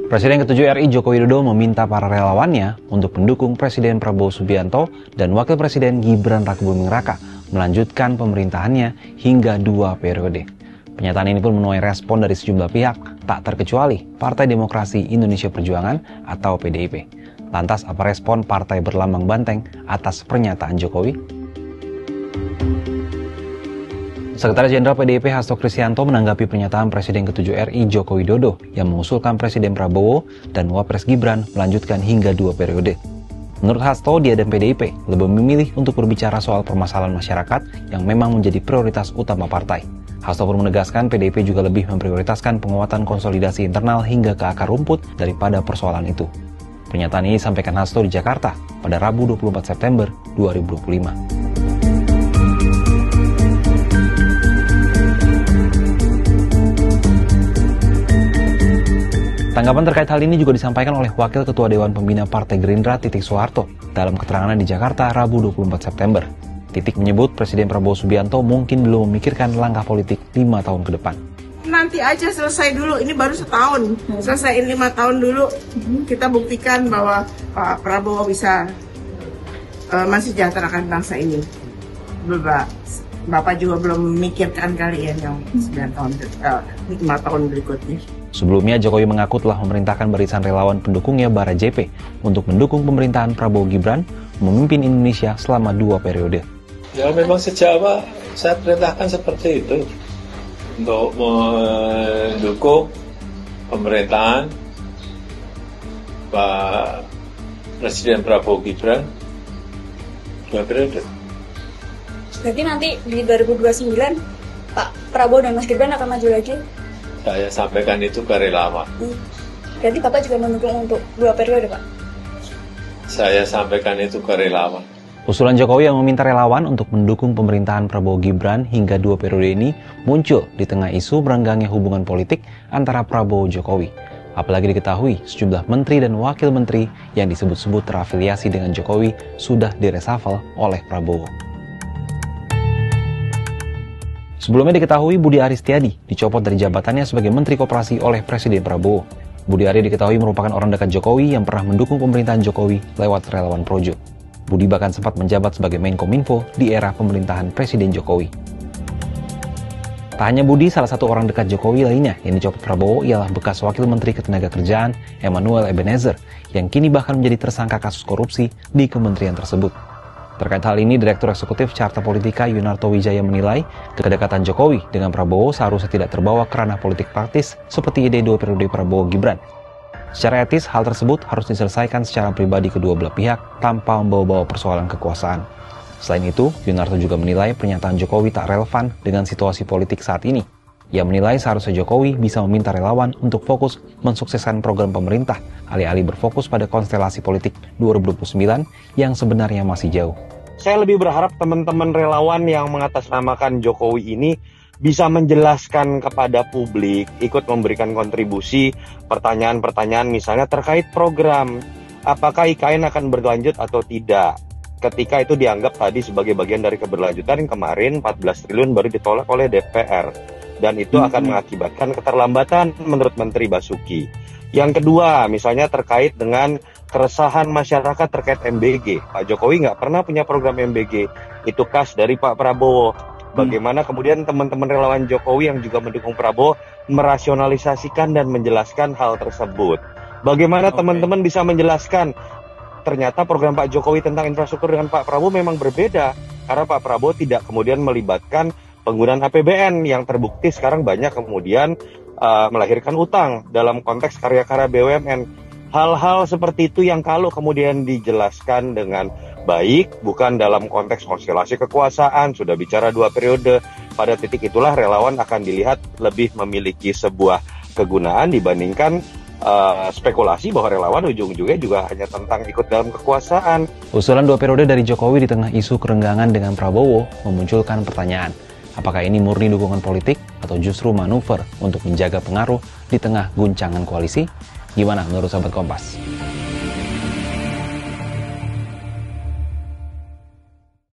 Presiden ke-7 RI Joko Widodo meminta para relawannya untuk mendukung Presiden Prabowo Subianto dan Wakil Presiden Gibran Rakebuming Raka melanjutkan pemerintahannya hingga 2 periode. Pernyataan ini pun menuai respon dari sejumlah pihak, tak terkecuali Partai Demokrasi Indonesia Perjuangan atau PDIP. Lantas apa respon partai berlambang banteng atas pernyataan Jokowi? Sekretaris Jenderal PDIP Hasto Kristianto menanggapi pernyataan Presiden ke-7 RI Joko Widodo yang mengusulkan Presiden Prabowo dan Wapres Gibran melanjutkan hingga 2 periode. Menurut Hasto, dia dan PDIP lebih memilih untuk berbicara soal permasalahan masyarakat yang memang menjadi prioritas utama partai. Hasto pun menegaskan PDIP juga lebih memprioritaskan penguatan konsolidasi internal hingga ke akar rumput daripada persoalan itu. Pernyataan ini disampaikan Hasto di Jakarta pada Rabu 24 September 2025. Tanggapan terkait hal ini juga disampaikan oleh Wakil Ketua Dewan Pembina Partai Gerindra Titik Soeharto dalam keterangan di Jakarta Rabu 24 September. Titik menyebut Presiden Prabowo Subianto mungkin belum memikirkan langkah politik 5 tahun ke depan. Nanti aja selesai dulu, ini baru setahun. Selesaiin 5 tahun dulu, kita buktikan bahwa Pak Prabowo bisa mensejahterakan bangsa ini. Bapak juga belum memikirkan kali ya yang 5 tahun berikutnya. Sebelumnya, Jokowi mengaku telah memerintahkan barisan relawan pendukungnya Bara JP untuk mendukung pemerintahan Prabowo Gibran memimpin Indonesia selama 2 periode. Ya memang sejak awal saya perintahkan seperti itu untuk mendukung pemerintahan Pak Presiden Prabowo Gibran 2 periode. Berarti nanti di 2029 Pak Prabowo dan Mas Gibran akan maju lagi? Saya sampaikan itu ke relawan. Berarti Bapak juga mendukung untuk 2 periode, Pak? Saya sampaikan itu ke relawan. Usulan Jokowi yang meminta relawan untuk mendukung pemerintahan Prabowo Gibran hingga 2 periode ini muncul di tengah isu berenggangnya hubungan politik antara Prabowo Jokowi. Apalagi diketahui sejumlah menteri dan wakil menteri yang disebut-sebut terafiliasi dengan Jokowi sudah diresafel oleh Prabowo. Sebelumnya diketahui Budi Aristiadi dicopot dari jabatannya sebagai Menteri Koperasi oleh Presiden Prabowo. Budi Ari diketahui merupakan orang dekat Jokowi yang pernah mendukung pemerintahan Jokowi lewat relawan Projo. Budi bahkan sempat menjabat sebagai Menkominfo di era pemerintahan Presiden Jokowi. Tak hanya Budi, salah satu orang dekat Jokowi lainnya yang dicopot Prabowo ialah bekas Wakil Menteri Ketenagakerjaan Emmanuel Ebenezer yang kini bahkan menjadi tersangka kasus korupsi di kementerian tersebut. Terkait hal ini, Direktur Eksekutif Carta Politika Yunarto Wijaya menilai kedekatan Jokowi dengan Prabowo seharusnya tidak terbawa ke ranah politik praktis seperti ide 2 periode Prabowo Gibran. Secara etis, hal tersebut harus diselesaikan secara pribadi kedua belah pihak tanpa membawa-bawa persoalan kekuasaan. Selain itu, Yunarto juga menilai pernyataan Jokowi tak relevan dengan situasi politik saat ini. Ia menilai seharusnya Jokowi bisa meminta relawan untuk fokus mensukseskan program pemerintah, alih-alih berfokus pada konstelasi politik 2029 yang sebenarnya masih jauh. Saya lebih berharap teman-teman relawan yang mengatasnamakan Jokowi ini bisa menjelaskan kepada publik, ikut memberikan kontribusi pertanyaan-pertanyaan misalnya terkait program, apakah IKN akan berlanjut atau tidak. Ketika itu dianggap tadi sebagai bagian dari keberlanjutan yang kemarin 14 triliun baru ditolak oleh DPR. Dan itu akan mengakibatkan keterlambatan menurut Menteri Basuki. Yang kedua, misalnya terkait dengan keresahan masyarakat terkait MBG. Pak Jokowi nggak pernah punya program MBG. Itu khas dari Pak Prabowo. Bagaimana kemudian teman-teman relawan Jokowi yang juga mendukung Prabowo merasionalisasikan dan menjelaskan hal tersebut. Bagaimana teman-teman bisa menjelaskan ternyata program Pak Jokowi tentang infrastruktur dengan Pak Prabowo memang berbeda. Karena Pak Prabowo tidak kemudian melibatkan penggunaan APBN yang terbukti sekarang banyak kemudian melahirkan utang dalam konteks karya-karya BUMN. Hal-hal seperti itu yang kalau kemudian dijelaskan dengan baik, bukan dalam konteks konstelasi kekuasaan, sudah bicara 2 periode, pada titik itulah relawan akan dilihat lebih memiliki sebuah kegunaan dibandingkan spekulasi bahwa relawan ujung-ujungnya juga hanya tentang ikut dalam kekuasaan. Usulan 2 periode dari Jokowi di tengah isu kerenggangan dengan Prabowo memunculkan pertanyaan. Apakah ini murni dukungan politik atau justru manuver untuk menjaga pengaruh di tengah guncangan koalisi? Gimana menurut sahabat Kompas?